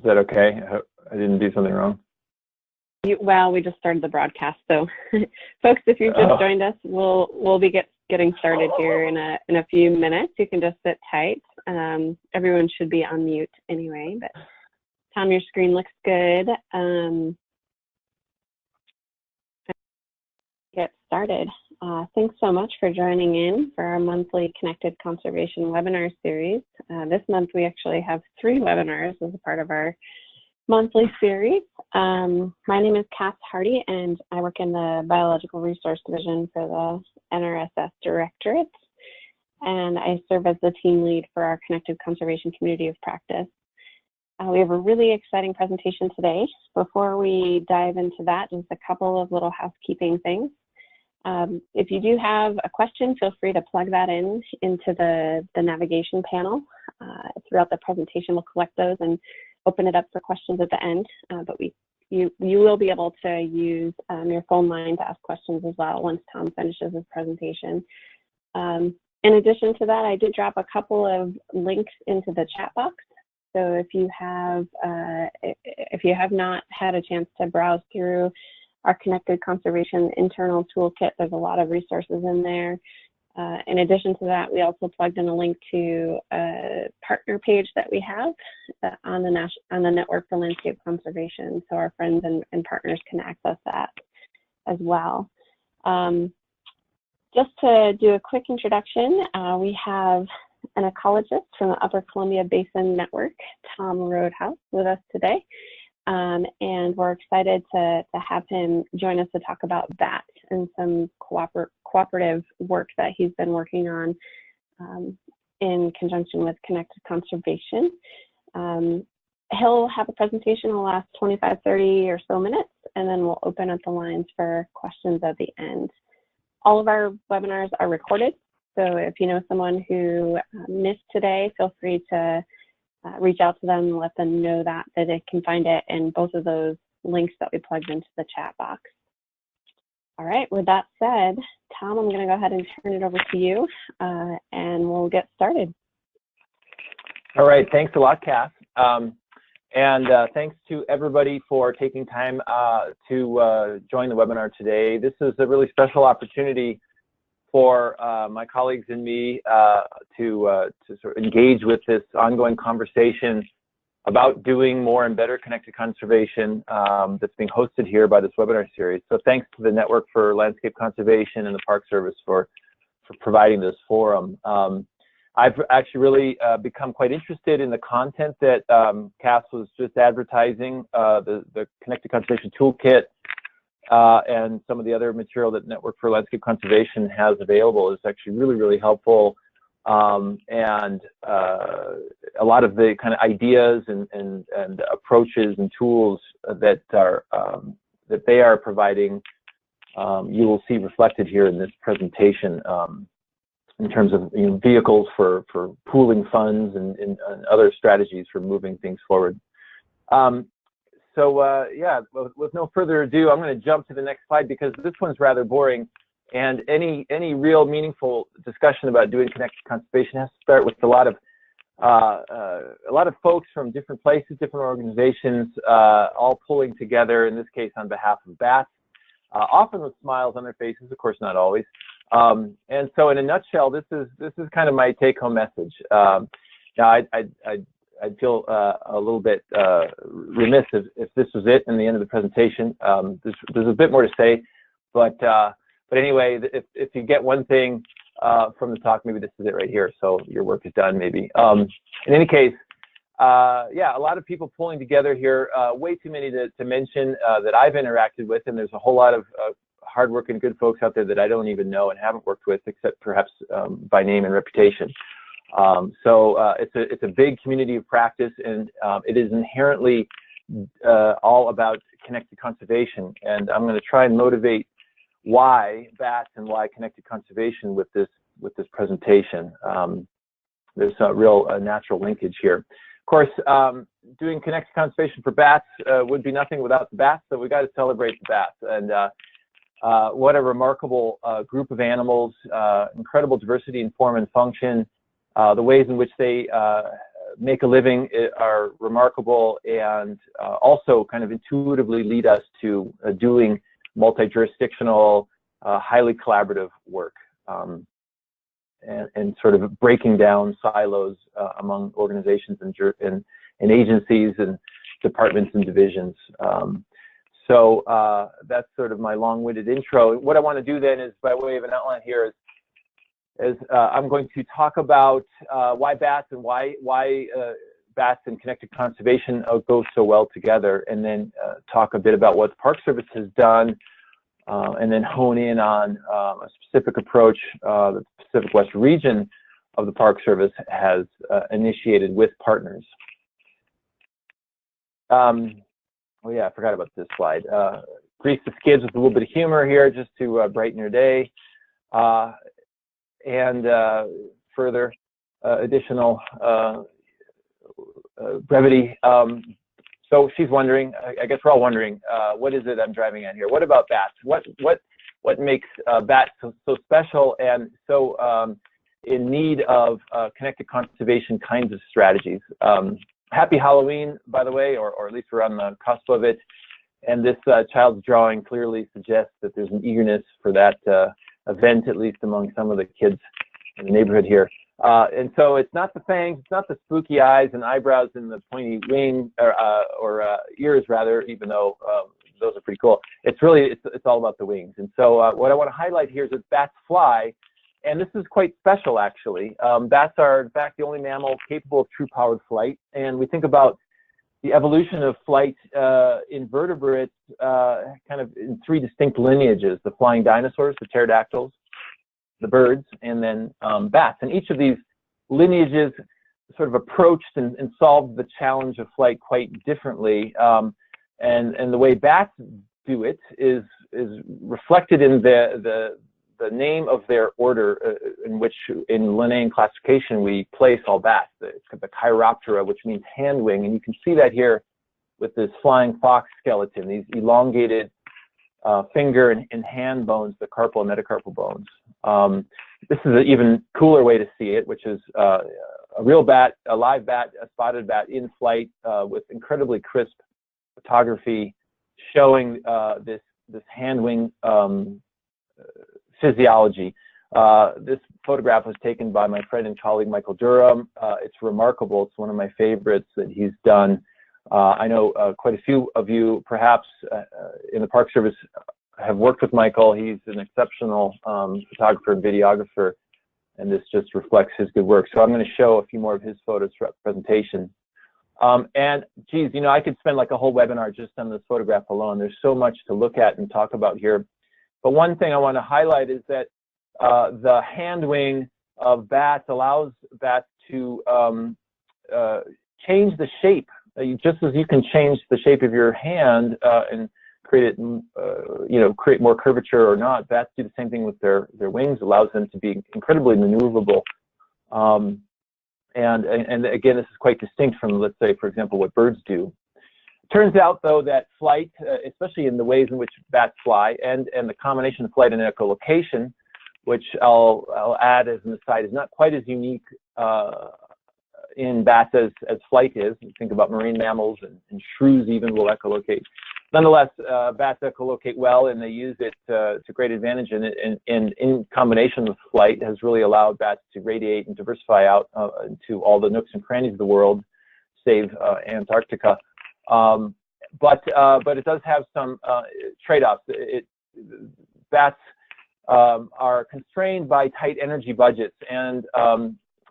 that okay? I didn't do something wrong? Well, we just started the broadcast, so folks, if you've just joined us, we'll be getting started here in a few minutes. You can just sit tight. Everyone should be on mute anyway, but Tom, your screen looks good. Get started. Thanks so much for joining in for our monthly Connected Conservation webinar series. This month we actually have 3 webinars as a part of our monthly series. My name is Cass Hardy, and I work in the Biological Resource Division for the NRSS Directorate, and I serve as the team lead for our Connected Conservation Community of Practice. We have a really exciting presentation today. Before we dive into that, just a couple of little housekeeping things. If you do have a question, feel free to plug that into the navigation panel. Throughout the presentation, we'll collect those and open it up for questions at the end. But you will be able to use your phone line to ask questions as well once Tom finishes his presentation. In addition to that, I did drop a couple of links into the chat box. So if you have not had a chance to browse through our Connected Conservation internal toolkit, there's a lot of resources in there. In addition to that, we also plugged in a link to a partner page that we have on the Network for Landscape Conservation, so our friends and partners can access that as well. Just to do a quick introduction, we have an ecologist from the Upper Columbia Basin Network, Tom Roadhouse, with us today. And we're excited to have him join us to talk about that and some cooperative work that he's been working on in conjunction with Connected Conservation. He'll have a presentation in the last 25, 30 or so minutes, and then we'll open up the lines for questions at the end. All of our webinars are recorded, so if you know someone who missed today, feel free to reach out to them and let them know that they can find it in both of those links that we plugged into the chat box. All right, with that said, Tom, I'm going to go ahead and turn it over to you, and we'll get started. All right, thanks a lot, Cass. And thanks to everybody for taking time to join the webinar today. This is a really special opportunity for my colleagues and me to sort of engage with this ongoing conversation about doing more and better connected conservation that's being hosted here by this webinar series. So thanks to the Network for Landscape Conservation and the Park Service for providing this forum. I've actually really become quite interested in the content that Cass was just advertising, the Connected Conservation Toolkit, and some of the other material that Network for Landscape Conservation has available is actually really, really helpful. And a lot of the kind of ideas and approaches and tools that they are providing, you will see reflected here in this presentation in terms of vehicles for pooling funds and other strategies for moving things forward. So yeah, with no further ado, I'm going to jump to the next slide because this one's rather boring, and any real meaningful discussion about doing connected conservation has to start with a lot of folks from different places, different organizations, all pulling together. In this case, on behalf of bats, often with smiles on their faces, of course, not always. And so, in a nutshell, this is kind of my take-home message. Now, I'd feel a little bit remiss if this was it in the end of the presentation. There's a bit more to say, but anyway, if you get one thing from the talk, maybe this is it right here. So your work is done, maybe. In any case, yeah, a lot of people pulling together here. Way too many to mention that I've interacted with, and there's a whole lot of hardworking, good folks out there that I don't even know and haven't worked with, except perhaps by name and reputation. So it's a big community of practice, and it is inherently all about connected conservation. And I'm going to try and motivate why bats and why connected conservation with this presentation. There's a real natural linkage here. Of course, doing connected conservation for bats would be nothing without the bats, so we got to celebrate the bats. And what a remarkable group of animals, incredible diversity in form and function. The ways in which they make a living are remarkable, and also kind of intuitively lead us to doing multi-jurisdictional, highly collaborative work, and sort of breaking down silos among organizations and agencies and departments and divisions. So that's sort of my long-winded intro. What I want to do then is, by way of an outline here, is I'm going to talk about why bats and why bats and connected conservation go so well together, and then talk a bit about what the Park Service has done, and then hone in on a specific approach the Pacific West region of the Park Service has initiated with partners. Oh yeah, I forgot about this slide. Grease the skids with a little bit of humor here, just to brighten your day, and further additional brevity. So she's wondering, I guess we're all wondering, what is it I'm driving at here? What about bats? What makes bats so special and so in need of connected conservation kinds of strategies? Happy Halloween, by the way, or at least we're on the cusp of it. And this child's drawing clearly suggests that there's an eagerness for that event, at least among some of the kids in the neighborhood here. And so it's not the fangs, it's not the spooky eyes and eyebrows and the pointy wing, or ears rather, even though those are pretty cool. It's really, it's all about the wings. And so what I want to highlight here is that bats fly. And this is quite special, actually. Bats are, in fact, the only mammal capable of true powered flight. And we think about the evolution of flight in vertebrates kind of in three distinct lineages: the flying dinosaurs, the pterodactyls, the birds, and then bats. And each of these lineages sort of approached and solved the challenge of flight quite differently. And the way bats do it is reflected in the name of their order, in which in Linnaean classification we place all bats. It's the Chiroptera, which means hand wing, and you can see that here with this flying fox skeleton, these elongated finger and hand bones, the carpal and metacarpal bones. This is an even cooler way to see it, which is a real bat, a live bat, a spotted bat in flight with incredibly crisp photography showing this hand wing physiology. This photograph was taken by my friend and colleague Michael Durham. It's remarkable. It's one of my favorites that he's done. I know quite a few of you, perhaps in the Park Service, have worked with Michael. He's an exceptional photographer and videographer, and this just reflects his good work. So I'm going to show a few more of his photos throughout the presentation. And geez, you know, I could spend like a whole webinar just on this photograph alone. There's so much to look at and talk about here. But one thing I want to highlight is that the hand wing of bats allows bats to change the shape. Just as you can change the shape of your hand and create it, you know, create more curvature or not, bats do the same thing with their wings. Allows them to be incredibly maneuverable. And again, this is quite distinct from, let's say, for example, what birds do. Turns out, though, that flight, especially in the ways in which bats fly, and the combination of flight and echolocation, which I'll add as an aside, is not quite as unique in bats as flight is. You think about marine mammals, and shrews even will echolocate. Nonetheless, bats echolocate well, and they use it to great advantage, and in combination with flight has really allowed bats to radiate and diversify out into all the nooks and crannies of the world, save Antarctica. But it does have some trade-offs. Bats are constrained by tight energy budgets, and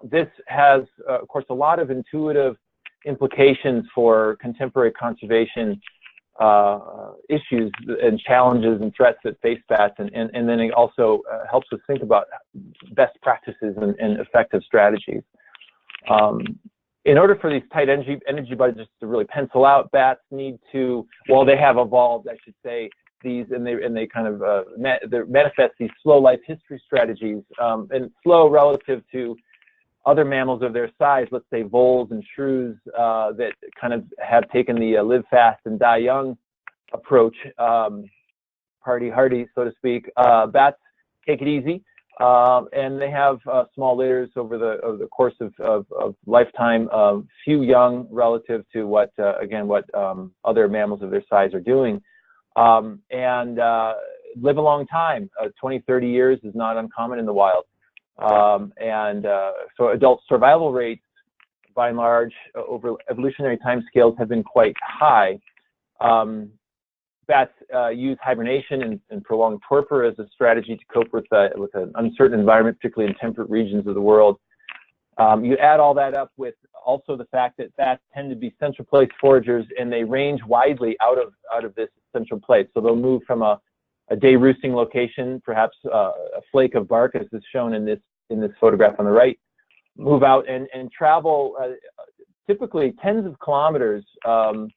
this has, of course, a lot of intuitive implications for contemporary conservation issues and challenges and threats that face bats, and then it also helps us think about best practices and effective strategies. In order for these tight energy budgets to really pencil out, bats need to, well, they have evolved, I should say, these, and they kind of manifest these slow life history strategies, and slow relative to other mammals of their size, let's say voles and shrews, that kind of have taken the live fast and die young approach, party hardy, so to speak. Bats take it easy. and they have small litters over the course of lifetime, few young relative to what other mammals of their size are doing, and live a long time. 20, 30 years is not uncommon in the wild, so adult survival rates, by and large, over evolutionary timescales, have been quite high. Bats use hibernation and prolonged torpor as a strategy to cope with an uncertain environment, particularly in temperate regions of the world. You add all that up with also the fact that bats tend to be central place foragers, and they range widely out of this central place. So they'll move from a day roosting location, perhaps a flake of bark, as is shown in this photograph on the right, move out and travel typically tens of kilometers on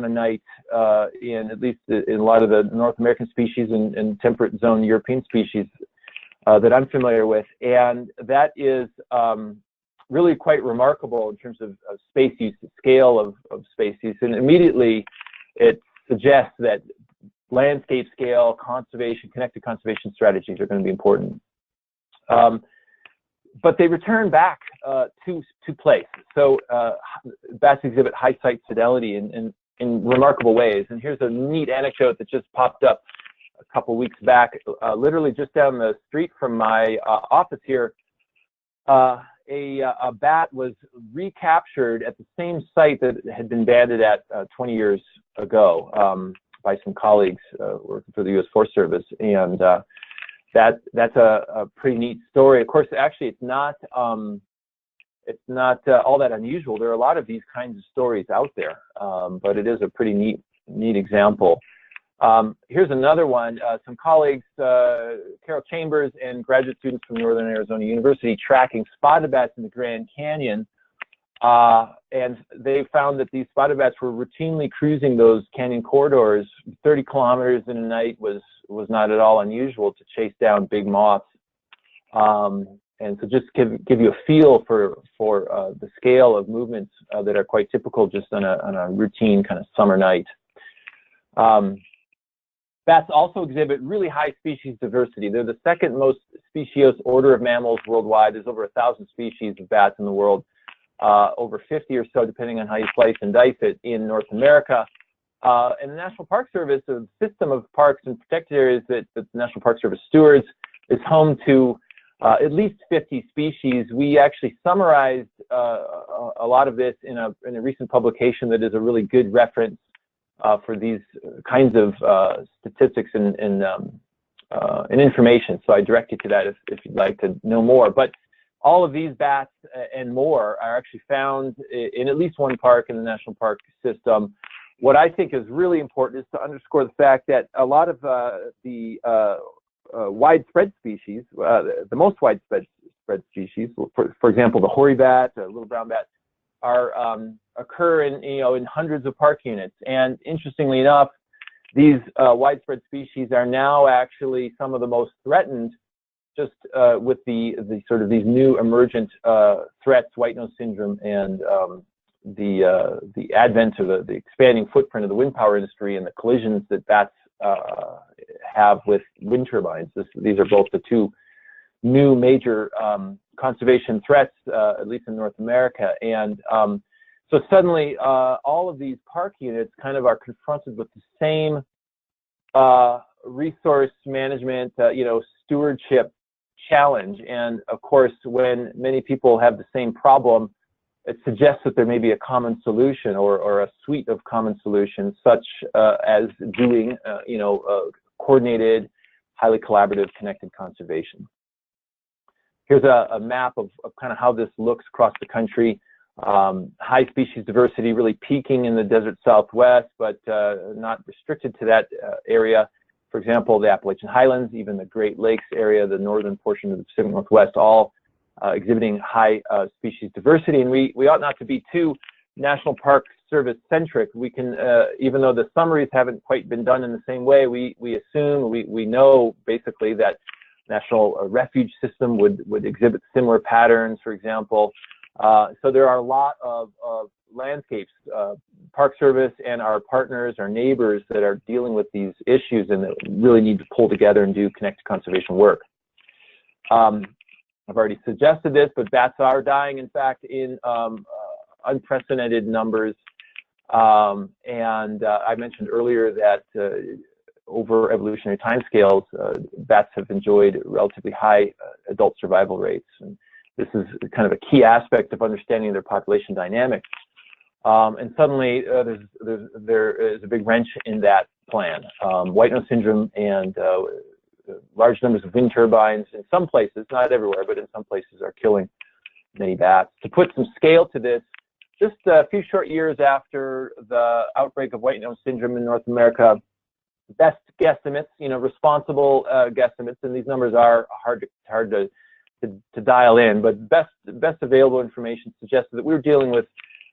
a night, at least in a lot of the North American species and temperate zone European species that I'm familiar with. And that is really quite remarkable in terms of space use, the scale of space use. And immediately it suggests that landscape scale conservation, connected conservation strategies are going to be important. But they return back to place. So bats exhibit high site fidelity in remarkable ways. And here's a neat anecdote that just popped up a couple weeks back, literally just down the street from my office here. A bat was recaptured at the same site that had been banded at 20 years ago by some colleagues working for the U.S. Forest Service. And that's a pretty neat story. Of course, actually, it's not all that unusual. There are a lot of these kinds of stories out there, but it is a pretty neat example. Here's another one. Some colleagues, Carol Chambers and graduate students from Northern Arizona University, tracking spotted bats in the Grand Canyon, and they found that these spotted bats were routinely cruising those canyon corridors. 30 kilometers in a night was not at all unusual to chase down big moths. And so just give you a feel for the scale of movements that are quite typical just on a routine kind of summer night. Bats also exhibit really high species diversity. They're the second most speciose order of mammals worldwide. There's over 1,000 species of bats in the world, over 50 or so, depending on how you slice and dice it, in North America. And the National Park Service, a system of parks and protected areas that the National Park Service stewards, is home to at least 50 species. We actually summarized a lot of this in a recent publication that is a really good reference for these kinds of statistics and information. So I direct you to that if you'd like to know more. But all of these bats and more are actually found in at least one park in the national park system. What I think is really important is to underscore the fact that a lot of the widespread species, the most widespread species, for example, the hoary bat, little brown bat, occur in hundreds of park units. And interestingly enough, these widespread species are now actually some of the most threatened, just with the sort of these new emergent threats, white nose syndrome, and the advent of the expanding footprint of the wind power industry and the collisions that bats have with wind turbines. These are both the two new major conservation threats, at least in North America. And so suddenly all of these park units kind of are confronted with the same resource management, stewardship challenge. And of course, when many people have the same problem, it suggests that there may be a common solution or a suite of common solutions, such as doing, coordinated, highly collaborative, connected conservation. Here's a map of kind of how this looks across the country. High species diversity really peaking in the desert Southwest, but not restricted to that area. For example, the Appalachian Highlands, even the Great Lakes area, the northern portion of the Pacific Northwest, all exhibiting high species diversity. And we ought not to be too National Park Service centric. We can, even though the summaries haven't quite been done in the same way, we assume, we know basically that National Refuge System would exhibit similar patterns, for example. So there are a lot of landscapes, Park Service and our partners, our neighbors, that are dealing with these issues and that really need to pull together and do connected conservation work. I've already suggested this, but bats are dying, in fact, in unprecedented numbers. I mentioned earlier that over evolutionary timescales, bats have enjoyed relatively high adult survival rates. And this is kind of a key aspect of understanding their population dynamics. And suddenly, there is a big wrench in that plan. White nose syndrome and large numbers of wind turbines in some places, not everywhere, but in some places, are killing many bats. To put some scale to this, just a few short years after the outbreak of white nose syndrome in North America, best guesstimates, responsible guesstimates, and these numbers are hard to dial in, but best available information suggested that we were dealing with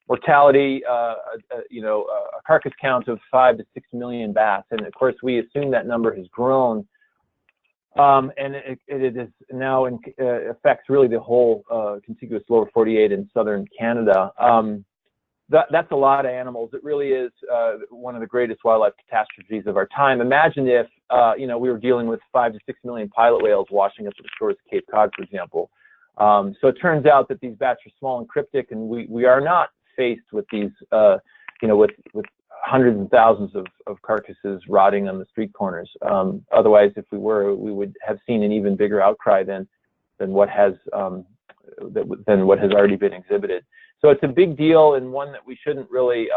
mortality, a carcass count of 5 to 6 million bats, and of course we assume that number has grown, and it is now affects really the whole contiguous lower 48 in southern Canada. That's a lot of animals. It really is one of the greatest wildlife catastrophes of our time. Imagine if we were dealing with 5 to 6 million pilot whales washing up to the shores of Cape Cod, for example. So it turns out that these bats are small and cryptic, and we are not faced with these, with hundreds and thousands of carcasses rotting on the street corners. Otherwise, if we were, we would have seen an even bigger outcry than what has already been exhibited. So it's a big deal, and one that we shouldn't really,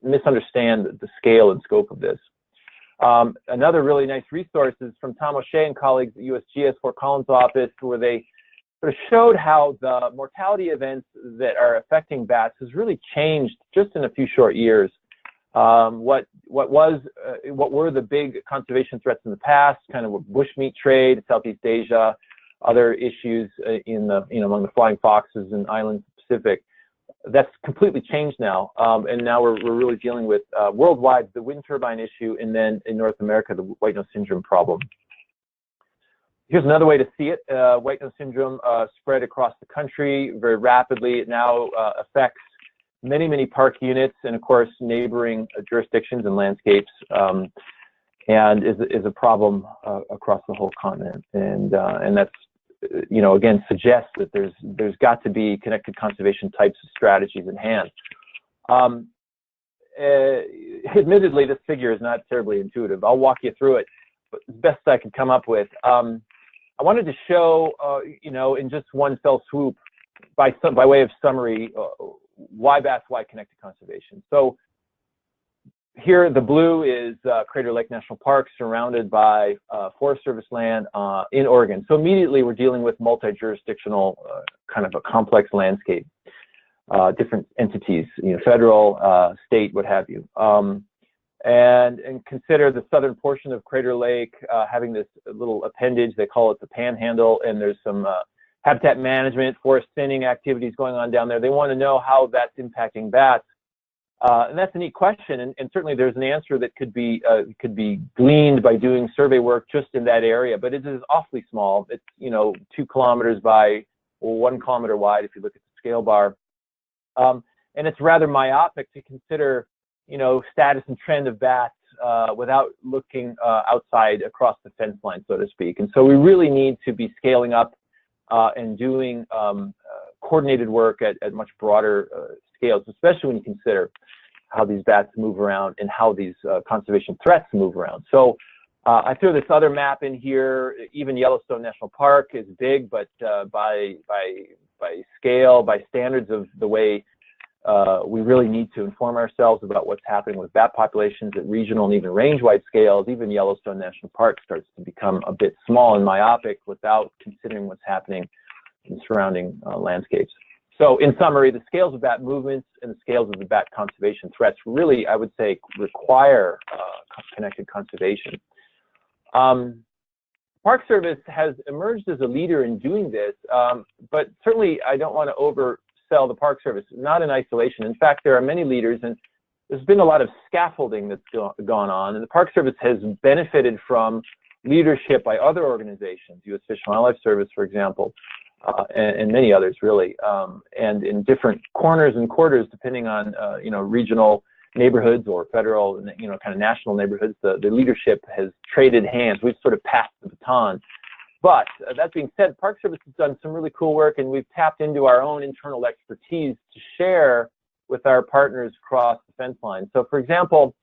misunderstand the scale and scope of this. Another really nice resource is from Tom O'Shea and colleagues at USGS Fort Collins office, where they sort of showed how the mortality events that are affecting bats has really changed just in a few short years. What were the big conservation threats in the past? Kind of bushmeat trade, Southeast Asia, other issues in the among the flying foxes and islands of the Pacific. That's completely changed now, and now we're really dealing with worldwide the wind turbine issue, and then in North America the white nose syndrome problem. Here's another way to see it. White nose syndrome spread across the country very rapidly. It now affects many park units and, of course, neighboring jurisdictions and landscapes, and is a problem across the whole continent. And that's, again, suggests that there's got to be connected conservation types of strategies in hand. Admittedly, this figure is not terribly intuitive. I'll walk you through it, but the best I could come up with. I wanted to show, in just one fell swoop, by way of summary, why bats, why connected conservation. So here, the blue is Crater Lake National Park, surrounded by Forest Service land in Oregon. So immediately, we're dealing with multi-jurisdictional, kind of a complex landscape, different entities, federal, state, what have you. And consider the southern portion of Crater Lake having this little appendage. They call it the Panhandle, and there's some habitat management, forest thinning activities going on down there. They want to know how that's impacting bats. And that's a neat question, and certainly there's an answer that could be gleaned by doing survey work just in that area, but it is awfully small. It's 2 kilometers by 1 kilometer wide if you look at the scale bar, and it's rather myopic to consider status and trend of bats without looking outside across the fence line, so to speak. And so we really need to be scaling up and doing coordinated work at much broader scales, especially when you consider how these bats move around and how these conservation threats move around. So I threw this other map in here. Even Yellowstone National Park is big, but by scale, by standards of the way we really need to inform ourselves about what's happening with bat populations at regional and even range-wide scales. Even Yellowstone National Park starts to become a bit small and myopic without considering what's happening in surrounding landscapes. So in summary, the scales of bat movements and the scales of the bat conservation threats really, I would say, require connected conservation. Park Service has emerged as a leader in doing this, but certainly I don't want to oversell the Park Service, not in isolation. In fact, there are many leaders, and there's been a lot of scaffolding that's gone on, and the Park Service has benefited from leadership by other organizations, U.S. Fish and Wildlife Service, for example, and many others, really, and in different corners and quarters, depending on regional neighborhoods or federal, kind of national neighborhoods. The leadership has traded hands. We've sort of passed the baton. But that being said, Park Service has done some really cool work, and we've tapped into our own internal expertise to share with our partners across the fence line. So, for example,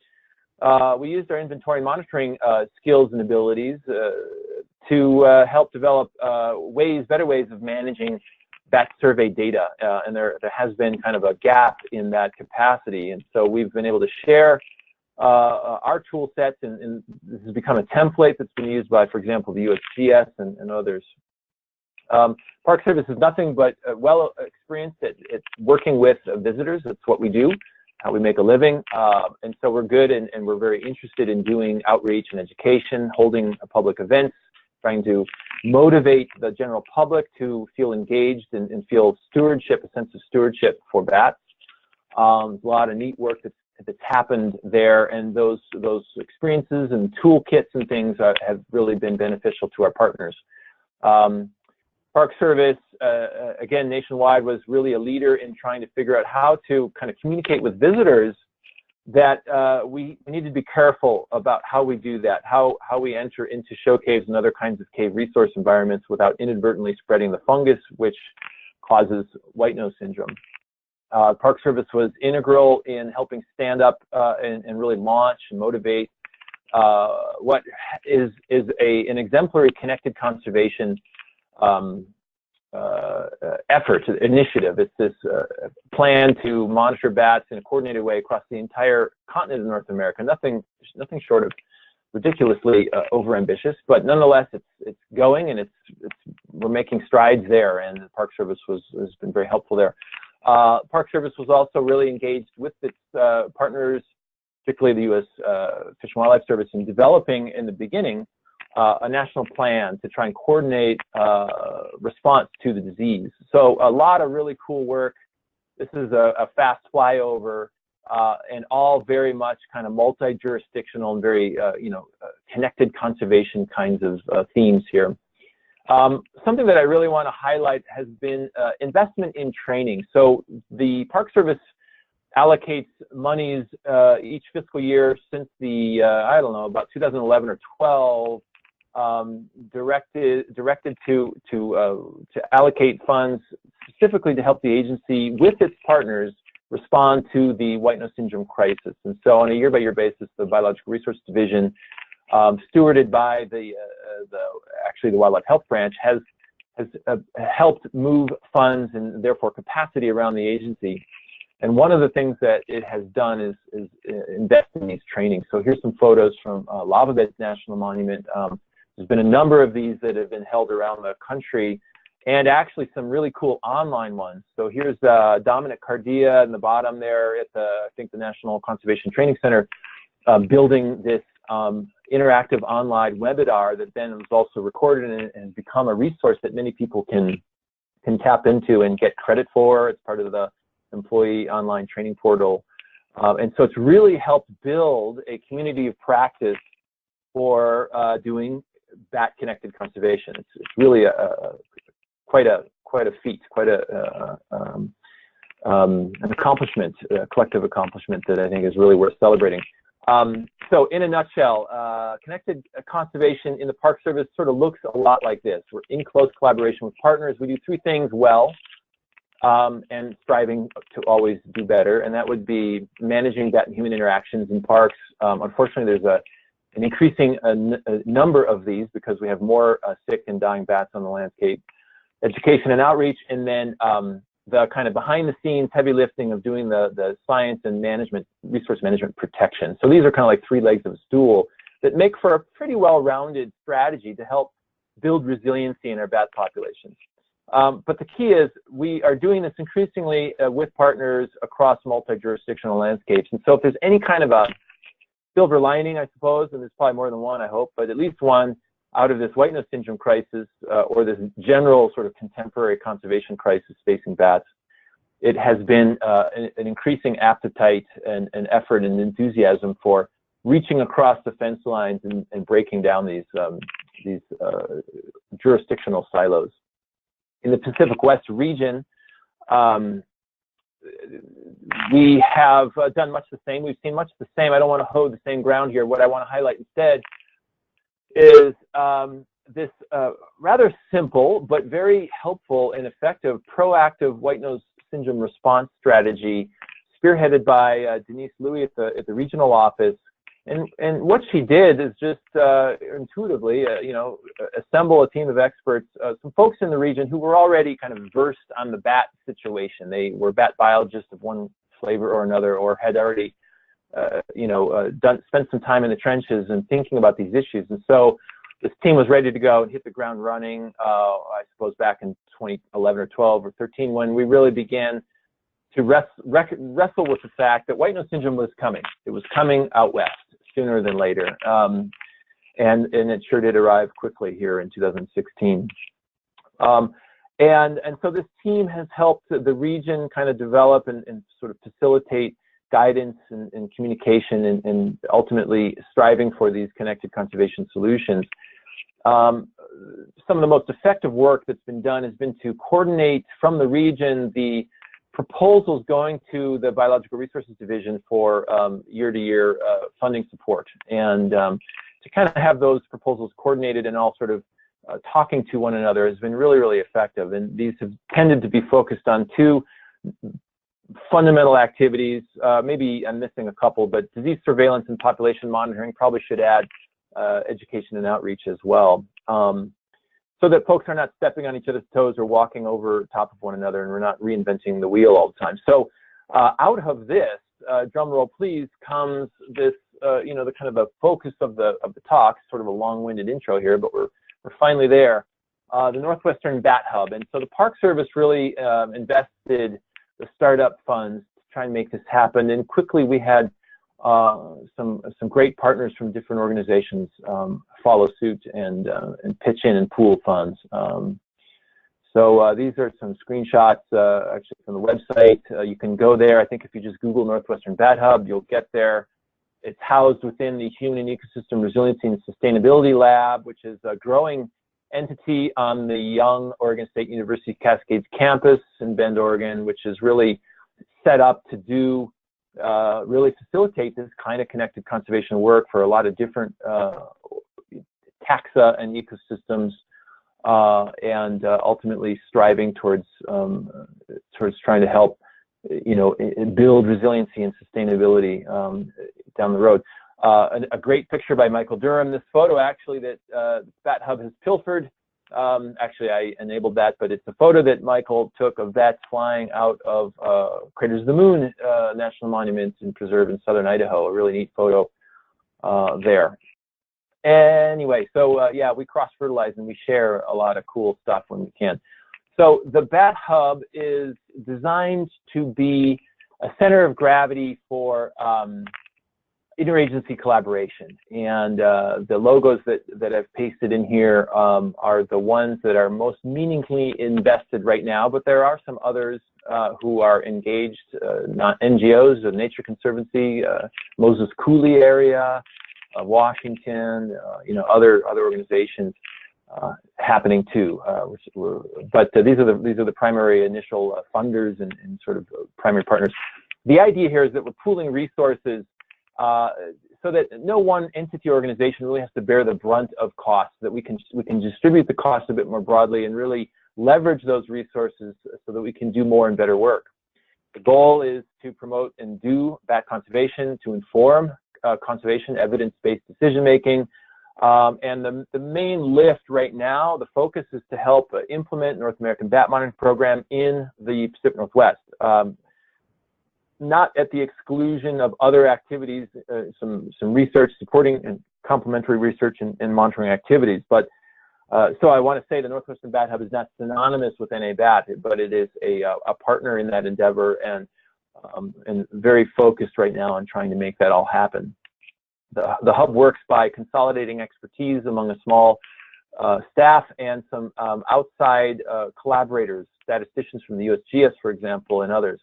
we used our inventory monitoring skills and abilities to help develop better ways of managing bat survey data, and there has been kind of a gap in that capacity, and so we've been able to share our tool sets, and this has become a template that's been used by, for example, the USGS and others. Park Service is nothing but well experienced at working with visitors. That's what we do, how we make a living, and so we're good, and we're very interested in doing outreach and education, holding public events, trying to motivate the general public to feel engaged and feel stewardship, a sense of stewardship for bats. There's a lot of neat work that's happened there, and those experiences and toolkits and things have really been beneficial to our partners. Park Service, again, nationwide, was really a leader in trying to figure out how to kind of communicate with visitors that we need to be careful about how we do that, how we enter into show caves and other kinds of cave resource environments without inadvertently spreading the fungus, which causes white nose syndrome. Park Service was integral in helping stand up and really launch and motivate what is an exemplary connected conservation effort, initiative. It's this plan to monitor bats in a coordinated way across the entire continent of North America. Nothing short of ridiculously overambitious, but nonetheless, it's going, and we're making strides there, and the Park Service has been very helpful there. Park Service was also really engaged with its partners, particularly the U.S. Fish and Wildlife Service, in developing in the beginning a national plan to try and coordinate response to the disease. So a lot of really cool work. This is a fast flyover, and all very much kind of multi-jurisdictional and very connected conservation kinds of themes here. Something that I really want to highlight has been investment in training. So the Park Service allocates monies each fiscal year since the, I don't know, about 2011 or 12, directed to allocate funds specifically to help the agency with its partners respond to the white nose syndrome crisis. And so on a year-by-year basis, the Biological Resource Division, stewarded by actually the Wildlife Health Branch, has helped move funds and therefore capacity around the agency. And one of the things that it has done is invest in these trainings. So here's some photos from Lava Beds National Monument. There's been a number of these that have been held around the country, and actually some really cool online ones. So here's Dominic Cardia in the bottom there at I think the National Conservation Training Center, building this interactive online webinar that then was also recorded and become a resource that many people can tap into and get credit for. It's part of the employee online training portal. And so it's really helped build a community of practice for doing bat-connected conservation. It's really quite a feat, quite an accomplishment, a collective accomplishment that I think is really worth celebrating. So in a nutshell, connected conservation in the Park Service sort of looks a lot like this. We're in close collaboration with partners. We do three things well, and striving to always do better, and that would be managing bat and human interactions in parks. Unfortunately, there's an increasing number of these because we have more sick and dying bats on the landscape. Education and outreach, and then the kind of behind the scenes heavy lifting of doing the science and management, resource management protection. So these are kind of like three legs of a stool that make for a pretty well-rounded strategy to help build resiliency in our bat populations. But the key is we are doing this increasingly with partners across multi-jurisdictional landscapes. And so if there's any kind of a silver lining, I suppose, and there's probably more than one, I hope, but at least one out of this white nose syndrome crisis or this general sort of contemporary conservation crisis facing bats, it has been an increasing appetite and effort and enthusiasm for reaching across the fence lines and breaking down these jurisdictional silos. In the Pacific West region, we have done much the same. We've seen much the same. I don't want to hoe the same ground here. What I want to highlight instead is this rather simple but very helpful and effective proactive white nose syndrome response strategy, spearheaded by Denise Louie at the regional office. And what she did is just intuitively, assemble a team of experts, some folks in the region who were already kind of versed on the bat situation. They were bat biologists of one flavor or another, or had already, spent some time in the trenches and thinking about these issues. And so this team was ready to go and hit the ground running, I suppose back in 2011 or 12 or 13, when we really began to wrestle with the fact that white nose syndrome was coming. It was coming out west sooner than later. And it sure did arrive quickly here in 2016. And so this team has helped the region kind of develop and sort of facilitate guidance and communication and ultimately striving for these connected conservation solutions. Some of the most effective work that's been done has been to coordinate from the region the proposals going to the Biological Resources Division for year-to-year funding support, and to kind of have those proposals coordinated and all sort of talking to one another has been really, really effective. And these have tended to be focused on two fundamental activities. Maybe I'm missing a couple, but disease surveillance and population monitoring. Probably should add education and outreach as well, so that folks are not stepping on each other's toes or walking over top of one another, and we're not reinventing the wheel all the time. So out of this, drum roll please, comes this, the kind of a focus of the talk, sort of a long-winded intro here, but we're finally there. The Northwestern Bat Hub. And so the Park Service really invested the startup funds to try and make this happen. And quickly we had some great partners from different organizations follow suit and pitch in and pool funds. So these are some screenshots actually from the website. You can go there. I think if you just Google Northwestern Bat Hub, you'll get there. It's housed within the Human and Ecosystem Resiliency and Sustainability Lab, which is a growing entity on the young Oregon State University Cascades campus in Bend, Oregon, which is really set up to do really facilitate this kind of connected conservation work for a lot of different taxa and ecosystems, and ultimately striving towards trying to help build resiliency and sustainability down the road. A great picture by Michael Durham. This photo actually that Bat Hub has pilfered. Actually, I enabled that, but it's a photo that Michael took of bats flying out of Craters of the Moon National Monument and Preserve in southern Idaho. A really neat photo there. Anyway, so yeah, we cross-fertilize and we share a lot of cool stuff when we can. So the Bat Hub is designed to be a center of gravity for interagency collaboration, and the logos that I've pasted in here are the ones that are most meaningfully invested right now, but there are some others who are engaged, not NGOs, the Nature Conservancy, Moses Coulee area, Washington, other organizations happening too. But these are the primary initial funders and sort of primary partners. The idea here is that we're pooling resources so that no one entity or organization really has to bear the brunt of costs, that we can distribute the costs a bit more broadly and really leverage those resources so that we can do more and better work. The goal is to promote and do bat conservation, to inform conservation, evidence-based decision-making, and the main lift right now, the focus is to help implement North American Bat Monitoring Program in the Pacific Northwest. Not at the exclusion of other activities, some research supporting and complementary research and monitoring activities. But so I want to say the Northwestern Bat Hub is not synonymous with NA-BAT, but it is a partner in that endeavor and very focused right now on trying to make that all happen. The hub works by consolidating expertise among a small staff and some outside collaborators, statisticians from the USGS, for example, and others.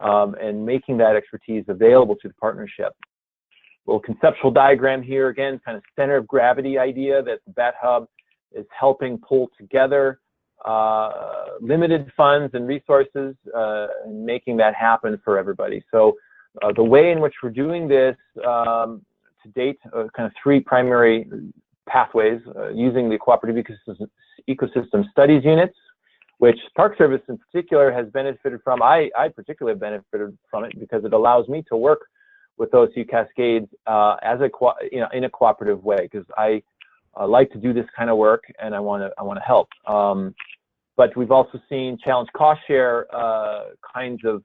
And making that expertise available to the partnership. A little conceptual diagram here, again, kind of center of gravity idea that the Bat Hub is helping pull together limited funds and resources, and making that happen for everybody. So the way in which we're doing this to date, kind of three primary pathways, using the Cooperative Ecosystem Studies units, which Park Service in particular has benefited from. I particularly have benefited from it because it allows me to work with OSU Cascades as a in a cooperative way, because I like to do this kind of work and I want to help. But we've also seen challenge cost share kinds of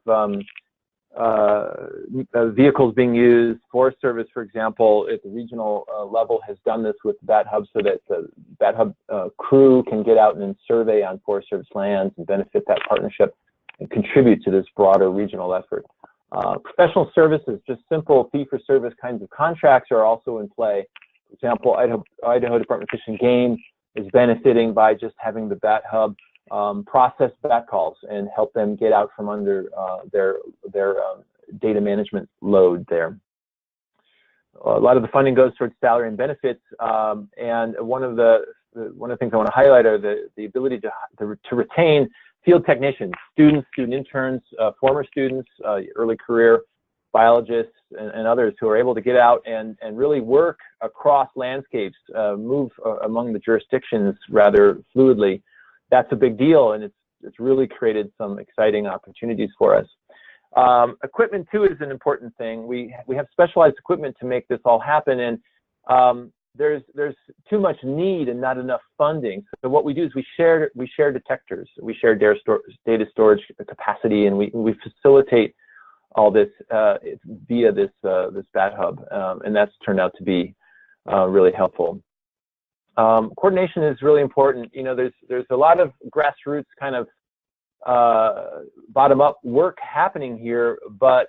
vehicles being used. Forest Service, for example, at the regional level, has done this with Bat Hub, so that the Bat Hub crew can get out and survey on Forest Service lands and benefit that partnership and contribute to this broader regional effort. Professional services, just simple fee-for-service kinds of contracts, are also in play. For example, Idaho Department of Fish and Game is benefiting by just having the Bat Hub process bat calls and help them get out from under their data management load there. A lot of the funding goes towards salary and benefits, and one of the things I want to highlight are the ability to retain field technicians, student interns, former students, early career biologists, and others who are able to get out and really work across landscapes, move among the jurisdictions rather fluidly. That's a big deal, and it's really created some exciting opportunities for us. Equipment too is an important thing. We have specialized equipment to make this all happen, and there's too much need and not enough funding. So what we do is we share detectors, we share data storage capacity, and we facilitate all this via this Bat Hub, and that's turned out to be really helpful. Coordination is really important. You know, there's a lot of grassroots kind of bottom-up work happening here, but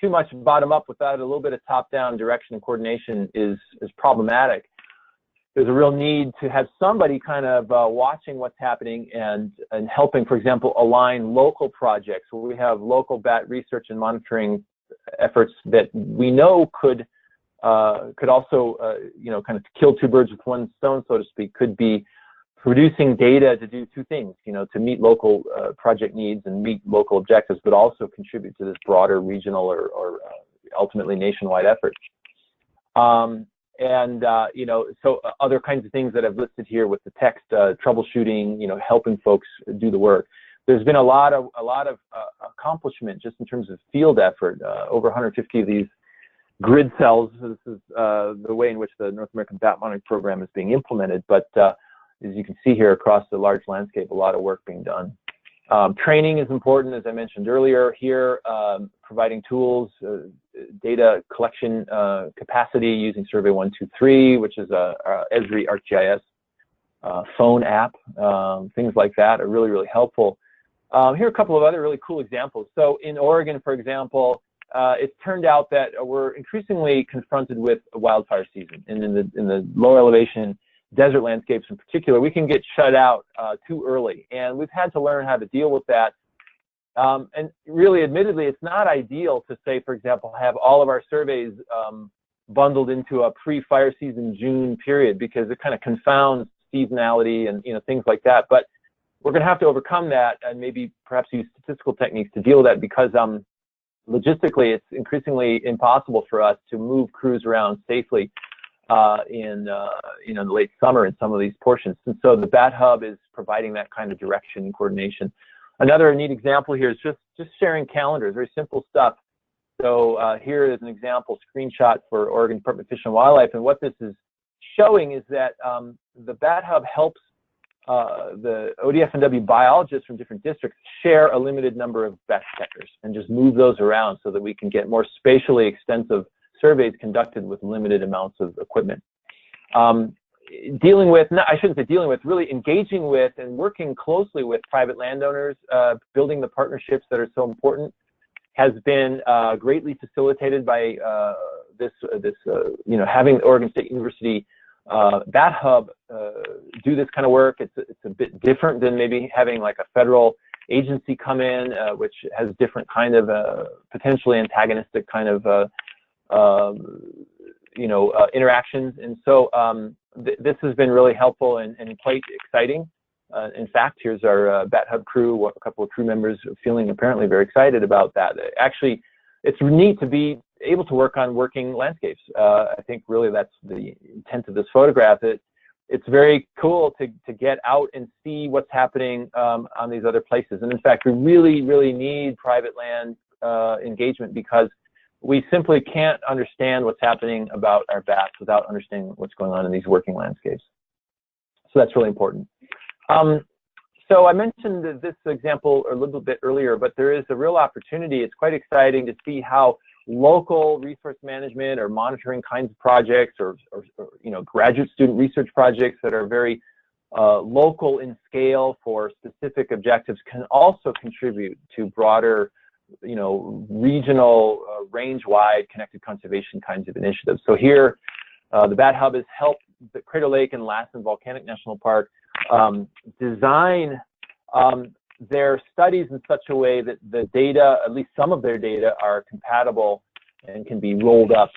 too much bottom-up without a little bit of top-down direction and coordination is problematic. There's a real need to have somebody kind of watching what's happening and helping, for example, align local projects where we have local bat research and monitoring efforts that we know could also, you know, kind of kill two birds with one stone, so to speak. Could be producing data to do two things, you know, to meet local project needs and meet local objectives, but also contribute to this broader regional or ultimately nationwide effort. You know, so other kinds of things that I've listed here with the text, troubleshooting, you know, helping folks do the work. There's been a lot of accomplishment just in terms of field effort. Over 150 of these grid cells. This is the way in which the North American Bat Monitoring Program is being implemented. But as you can see here across the large landscape, a lot of work being done. Training is important, as I mentioned earlier here, providing tools, data collection capacity using Survey 123, which is a Esri ArcGIS phone app. Things like that are really, really helpful. Here are a couple of other really cool examples. So in Oregon, for example, it's turned out that we're increasingly confronted with a wildfire season, and in the low elevation desert landscapes in particular, we can get shut out too early, and we've had to learn how to deal with that. And really, admittedly, it's not ideal to say, for example, have all of our surveys bundled into a pre-fire season June period, because it kind of confounds seasonality and, you know, things like that. But we're going to have to overcome that and maybe perhaps use statistical techniques to deal with that, because logistically, it's increasingly impossible for us to move crews around safely in you know, the late summer in some of these portions. And so the Bat Hub is providing that kind of direction and coordination. Another neat example here is just sharing calendars, very simple stuff. So here is an example screenshot for Oregon Department of Fish and Wildlife, and what this is showing is that the Bat Hub helps the ODF&W biologists from different districts share a limited number of bat detectors and just move those around so that we can get more spatially extensive surveys conducted with limited amounts of equipment. Dealing with, I shouldn't say dealing with, really engaging with and working closely with private landowners, building the partnerships that are so important, has been greatly facilitated by this you know, having the Oregon State University Bat Hub do this kind of work. It's a bit different than maybe having like a federal agency come in, which has different kind of potentially antagonistic kind of interactions. And so this has been really helpful and quite exciting. In fact, here's our Bat Hub crew, a couple of crew members feeling apparently very excited about that. Actually, it's neat to be able to work on working landscapes. I think really that's the intent of this photograph. It's very cool to get out and see what's happening on these other places. And in fact, we really, really need private land engagement, because we simply can't understand what's happening about our bats without understanding what's going on in these working landscapes. So that's really important. So I mentioned this example a little bit earlier, but there is a real opportunity. It's quite exciting to see how local resource management or monitoring kinds of projects, or graduate student research projects that are very local in scale for specific objectives can also contribute to broader, regional, range-wide connected conservation kinds of initiatives. So here, the Bat Hub has helped the Crater Lake and Lassen Volcanic National Park design their studies in such a way that the data, at least some of their data, are compatible and can be rolled up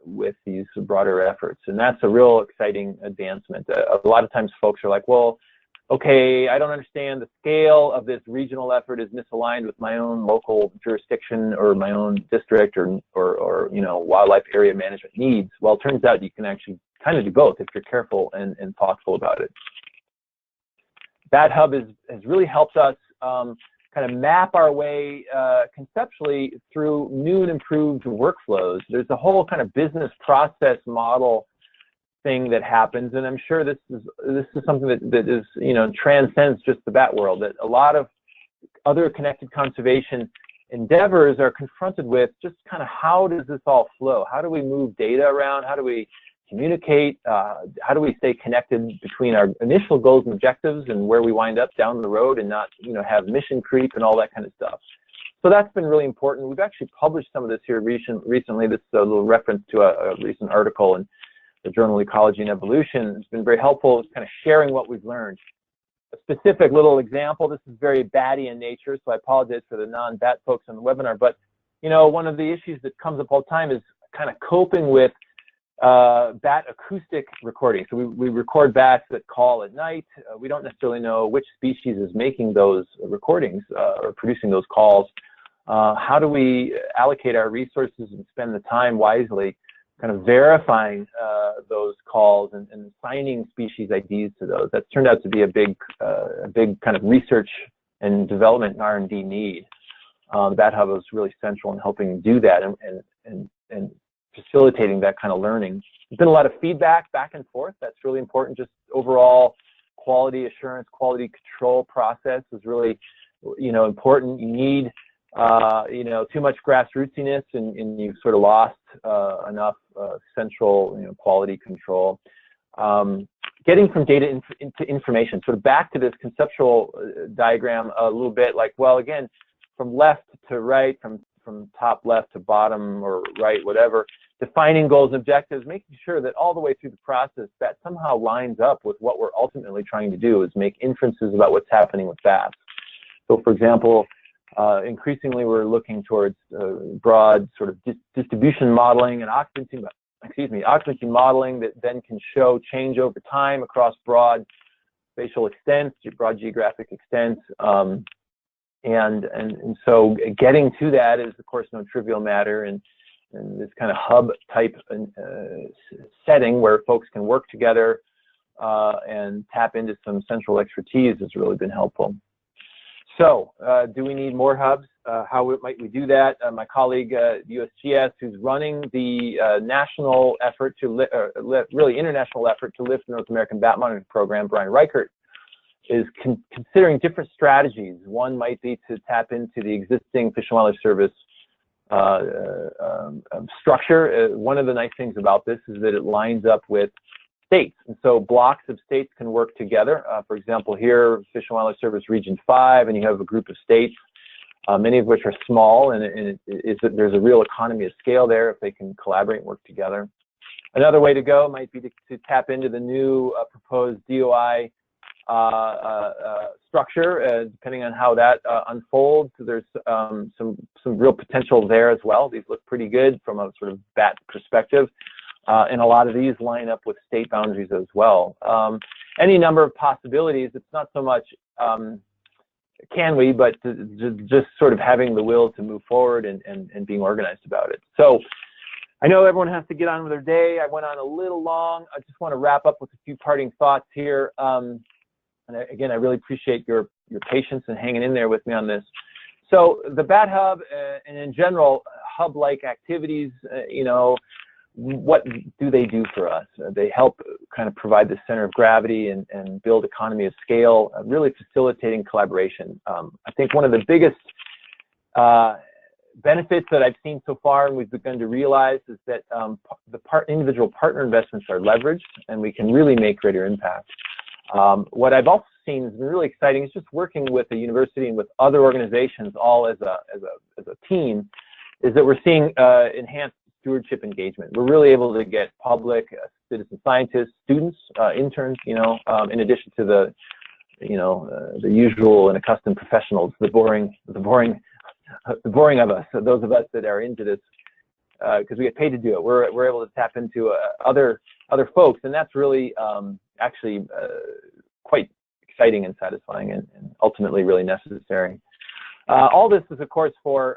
with these broader efforts. And that's a real exciting advancement. A lot of times folks are like, well, okay, I don't understand, the scale of this regional effort is misaligned with my own local jurisdiction or my own district or wildlife area management needs. Well, it turns out you can actually kind of do both if you're careful and thoughtful about it. Bat Hub has really helped us kind of map our way conceptually through new and improved workflows. There's a whole kind of business process model thing that happens, and I'm sure this is something that is transcends just the bat world, that a lot of other connected conservation endeavors are confronted with just kind of how does this all flow? How do we move data around? How do we communicate? How do we stay connected between our initial goals and objectives and where we wind up down the road, and not have mission creep and all that kind of stuff? So that's been really important. We've actually published some of this here recently. This is a little reference to a recent article in the journal Ecology and Evolution. It's been very helpful. It's kind of sharing what we've learned. A specific little example, this is very batty in nature, so I apologize for the non-bat folks on the webinar, but one of the issues that comes up all the time is kind of coping with bat acoustic recording. So we record bats that call at night. We don't necessarily know which species is making those recordings or producing those calls. How do we allocate our resources and spend the time wisely kind of verifying those calls and assigning species IDs to those? That's turned out to be a big kind of research and development and R&D need. The Bat Hub was really central in helping do that and facilitating that kind of learning. There's been a lot of feedback back and forth. That's really important. Just overall quality assurance, quality control process is really, important. You need, too much grassrootsiness, and you've sort of lost enough central, quality control. Getting from data into information, sort of back to this conceptual diagram a little bit, like, well, again, from left to right, from top left to bottom or right, whatever, defining goals and objectives, making sure that all the way through the process that somehow lines up with what we're ultimately trying to do, is make inferences about what's happening with bats. So, for example, increasingly we're looking towards broad sort of distribution modeling and occupancy modeling that then can show change over time across broad spatial extents, broad geographic extents. And so getting to that is, of course, no trivial matter, and this kind of hub type setting where folks can work together and tap into some central expertise has really been helpful. So do we need more hubs? How might we do that? My colleague at USGS, who's running the national effort to really international effort to lift the North American Bat Monitoring Program, Brian Reichert, is considering different strategies. One might be to tap into the existing Fish and Wildlife Service structure. One of the nice things about this is that it lines up with states, and so blocks of states can work together. For example, here, Fish and Wildlife Service Region 5, and you have a group of states, many of which are small, and there's a real economy of scale there if they can collaborate and work together. Another way to go might be to tap into the new proposed DUI structure, depending on how that unfolds. There's some real potential there as well. These look pretty good from a sort of bat perspective. and a lot of these line up with state boundaries as well. Any number of possibilities. It's not so much can we, but just sort of having the will to move forward and being organized about it. So I know everyone has to get on with their day. I went on a little long. I just want to wrap up with a few parting thoughts here. And again, I really appreciate your patience and hanging in there with me on this. So the Bat Hub and in general, hub-like activities, you know, what do they do for us? They help kind of provide the center of gravity and build economy of scale, really facilitating collaboration. I think one of the biggest benefits that I've seen so far and we've begun to realize is that individual partner investments are leveraged and we can really make greater impact. What I've also seen has been really exciting is just working with the university and with other organizations all as a team, is that we're seeing enhanced stewardship engagement. We're really able to get public, citizen scientists, students, interns, you know, in addition to the, you know, the usual and accustomed professionals, the boring of us, so those of us that are into this, because we get paid to do it. We're able to tap into other folks, and that's really actually quite exciting and satisfying and ultimately really necessary. All this is, of course, for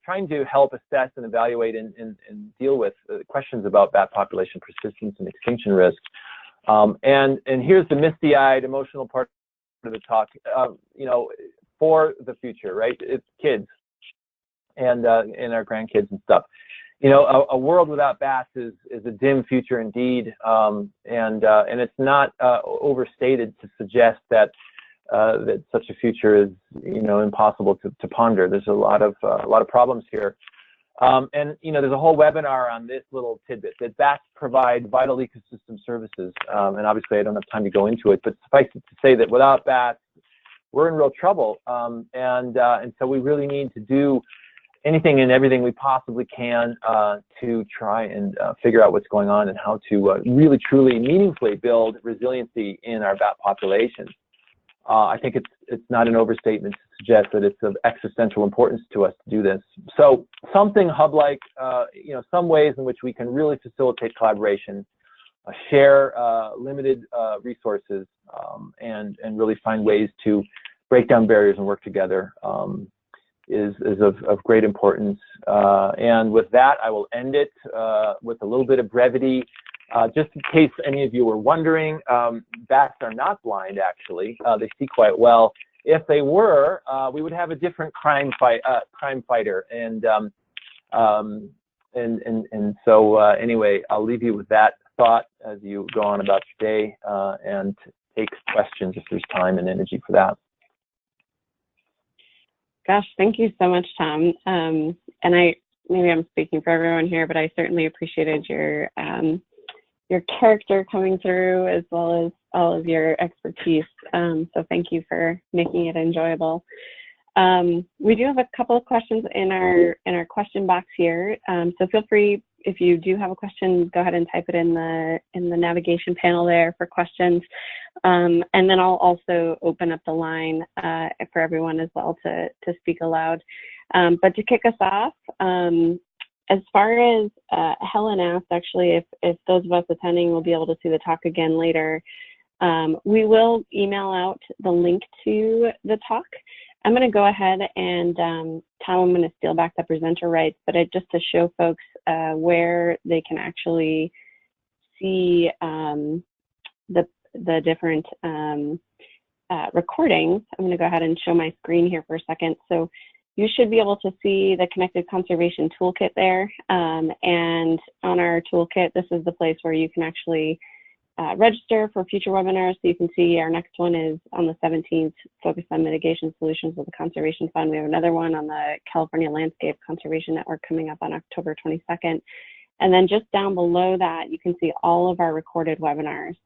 trying to help assess and evaluate and deal with questions about bat population persistence and extinction risk. And here's the misty-eyed, emotional part of the talk. You know, for the future, right? It's kids and our grandkids and stuff. You know, a world without bats is a dim future indeed, and it's not overstated to suggest that that such a future is, you know, impossible to ponder. There's a lot of problems here, and you know, there's a whole webinar on this little tidbit that bats provide vital ecosystem services, and obviously I don't have time to go into it, but suffice it to say that without bats, we're in real trouble, and so we really need to do anything and everything we possibly can to try and figure out what's going on and how to really, truly, meaningfully build resiliency in our bat populations. I think it's not an overstatement to suggest that it's of existential importance to us to do this. So something hub-like, you know, some ways in which we can really facilitate collaboration, share limited resources, and really find ways to break down barriers and work together. Is of great importance. And with that, I will end it with a little bit of brevity. Just in case any of you were wondering, bats are not blind, actually. They see quite well. If they were, we would have a different crime fighter. And so anyway, I'll leave you with that thought as you go on about your day and take questions if there's time and energy for that. Gosh, thank you so much, Tom. And maybe I'm speaking for everyone here, but I certainly appreciated your character coming through as well as all of your expertise. So thank you for making it enjoyable. We do have a couple of questions in our question box here. So feel free, if you do have a question, go ahead and type it in the navigation panel there for questions. And then I'll also open up the line for everyone as well to speak aloud. But to kick us off, as far as Helen asked, actually, if those of us attending will be able to see the talk again later, we will email out the link to the talk. I'm going to go ahead and, Tom, I'm going to steal back the presenter rights, but just to show folks where they can actually see the different recordings. I'm going to go ahead and show my screen here for a second. So you should be able to see the Connected Conservation Toolkit there. And on our toolkit, this is the place where you can actually register for future webinars. So you can see our next one is on the 17th, focused on mitigation solutions with the Conservation Fund. We have another one on the California Landscape Conservation Network coming up on October 22nd. And then just down below that, you can see all of our recorded webinars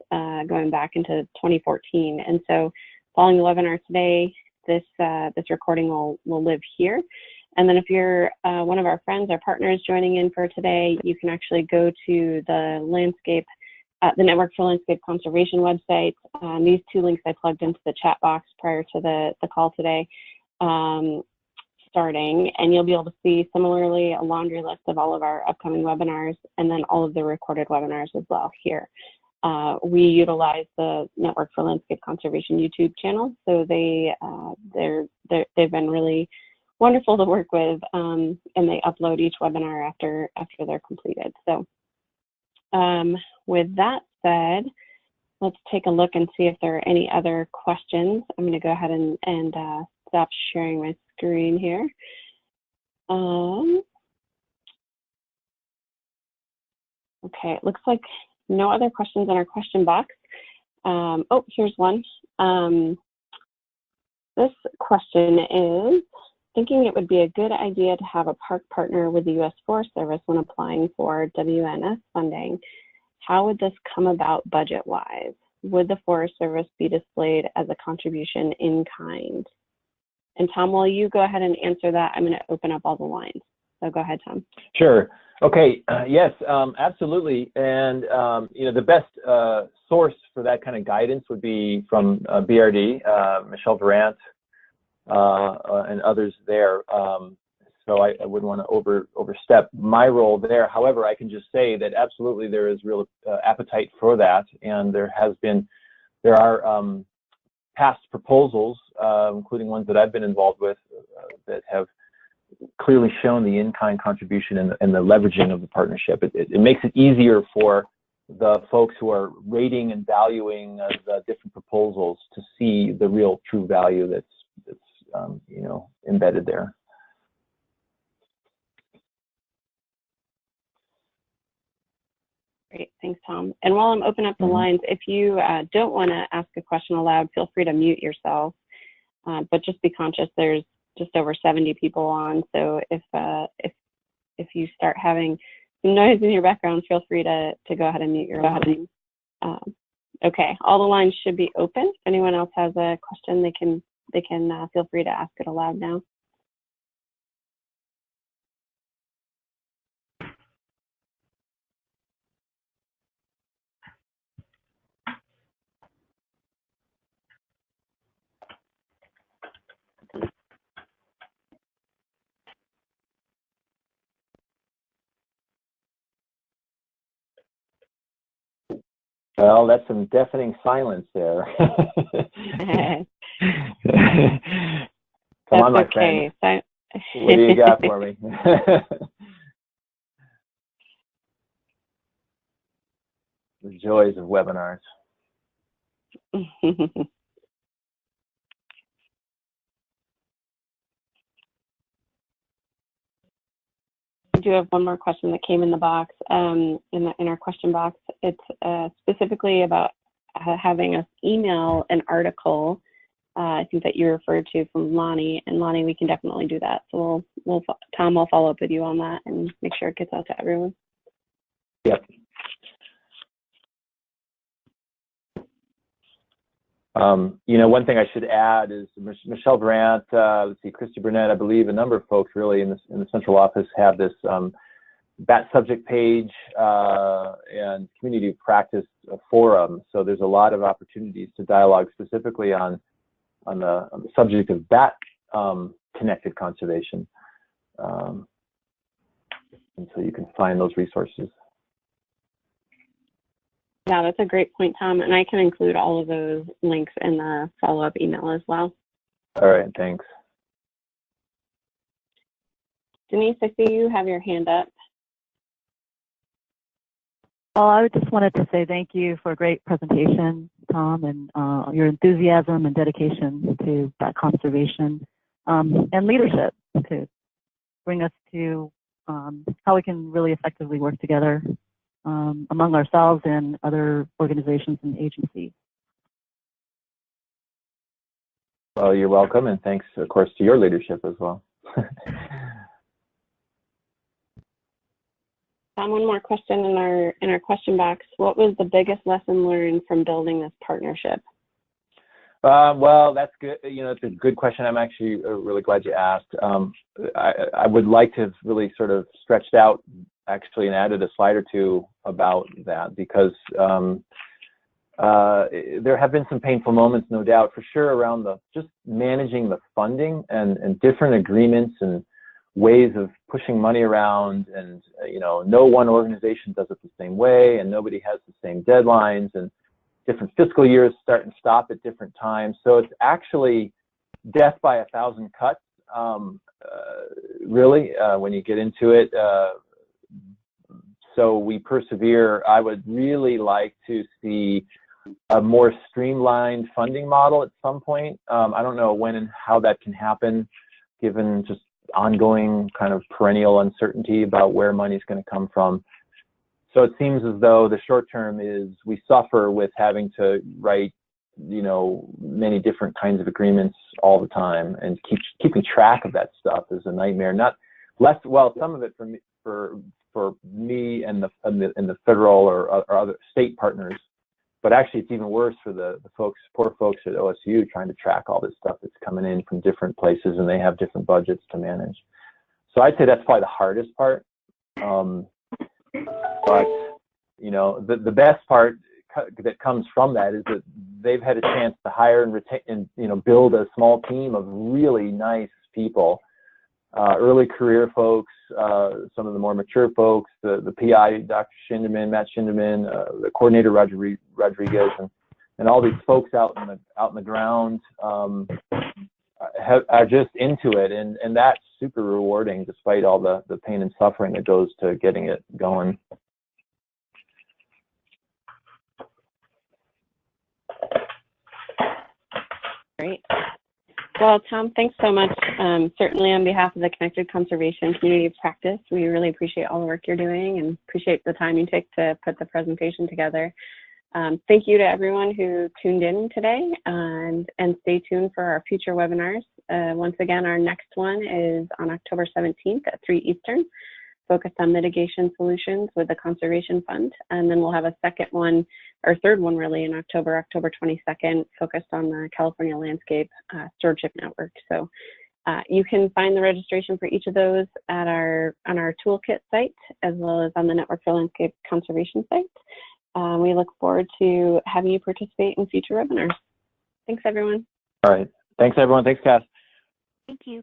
going back into 2014. And so following the webinar today, this recording will live here. And then if you're one of our friends or partners joining in for today, you can actually go to the the Network for Landscape Conservation website. These two links I plugged into the chat box prior to the call today. starting, and you'll be able to see similarly a laundry list of all of our upcoming webinars and then all of the recorded webinars as well here. We utilize the Network for Landscape Conservation YouTube channel, so they've been really wonderful to work with, and they upload each webinar after they're completed. So with that said, let's take a look and see if there are any other questions. I'm going to go ahead and stop sharing my screen here. Okay, it looks like no other questions in our question box. Oh, here's one. This question is, thinking it would be a good idea to have a park partner with the U.S. Forest Service when applying for WNS funding. How would this come about budget-wise? Would the Forest Service be displayed as a contribution in kind? And Tom, while you go ahead and answer that, I'm going to open up all the lines. So go ahead, Tom. Sure. Okay. Yes, absolutely. And you know, the best source for that kind of guidance would be from BRD, Michelle Durant, and others there. So I wouldn't want to overstep my role there. However, I can just say that absolutely there is real appetite for that, and there are past proposals, including ones that I've been involved with, that have clearly shown the in-kind contribution and the leveraging of the partnership. It makes it easier for the folks who are rating and valuing the different proposals to see the real true value that's you know, embedded there. Great, thanks, Tom. And while I'm opening up the lines, if you don't want to ask a question aloud, feel free to mute yourself. But just be conscious, there's just over 70 people on, so if you start having some noise in your background, feel free to go ahead and mute your line. Okay, all the lines should be open. If anyone else has a question, they can feel free to ask it aloud now. Well, that's some deafening silence there. Come on, my friend. What do you got for me? The joys of webinars. We do have one more question that came in the box, in our question box. It's specifically about having us email an article, I think that you referred to, from Lonnie. And Lonnie, we can definitely do that. So Tom will follow up with you on that and make sure it gets out to everyone. Yep. You know, one thing I should add is Michelle Durant, let's see, Christy Burnett, I believe a number of folks really in the central office have this BAT subject page and community practice forum. So there's a lot of opportunities to dialogue specifically on the subject of BAT connected conservation. And so you can find those resources. Yeah, that's a great point, Tom, and I can include all of those links in the follow-up email as well. All right, thanks. Denise, I see you have your hand up. Well, I just wanted to say thank you for a great presentation, Tom, and your enthusiasm and dedication to that conservation and leadership to bring us to how we can really effectively work together among ourselves and other organizations and agencies. Well, you're welcome, and thanks, of course, to your leadership as well. One more question in our question box. What was the biggest lesson learned from building this partnership? Well, that's good. You know, it's a good question. I'm actually really glad you asked. I would like to have really sort of stretched out actually and added a slide or two about that, because there have been some painful moments, no doubt, for sure, around just managing the funding and different agreements and ways of pushing money around, and no one organization does it the same way, and nobody has the same deadlines, and different fiscal years start and stop at different times. So it's actually death by 1,000 cuts, really, when you get into it. So we persevere. I would really like to see a more streamlined funding model at some point. I don't know when and how that can happen, given just ongoing kind of perennial uncertainty about where money is going to come from. So it seems as though the short term is we suffer with having to write, many different kinds of agreements all the time, and keeping track of that stuff is a nightmare. Some of it for me and the federal or other state partners, but actually it's even worse for the poor folks at OSU trying to track all this stuff that's coming in from different places, and they have different budgets to manage. So I'd say that's probably the hardest part. But the best part that comes from that is that they've had a chance to hire and retain and build a small team of really nice people, early career folks, some of the more mature folks, the PI, Dr. Matt Schindeman, the coordinator, Roger Rodriguez, and all these folks out in the ground are just into it, and that's super rewarding despite all the pain and suffering that goes to getting it going. Great. Well, Tom, thanks so much. Certainly on behalf of the Connected Conservation Community of Practice, we really appreciate all the work you're doing and appreciate the time you take to put the presentation together. Thank you to everyone who tuned in today, and stay tuned for our future webinars. Once again, our next one is on October 17th at 3 Eastern, focused on mitigation solutions with the Conservation Fund. And then we'll have a second one, or third one really, in October 22nd, focused on the California Landscape Stewardship Network. So you can find the registration for each of those on our toolkit site, as well as on the Network for Landscape Conservation site. We look forward to having you participate in future webinars. Thanks, everyone. All right. Thanks, everyone. Thanks, Cass. Thank you.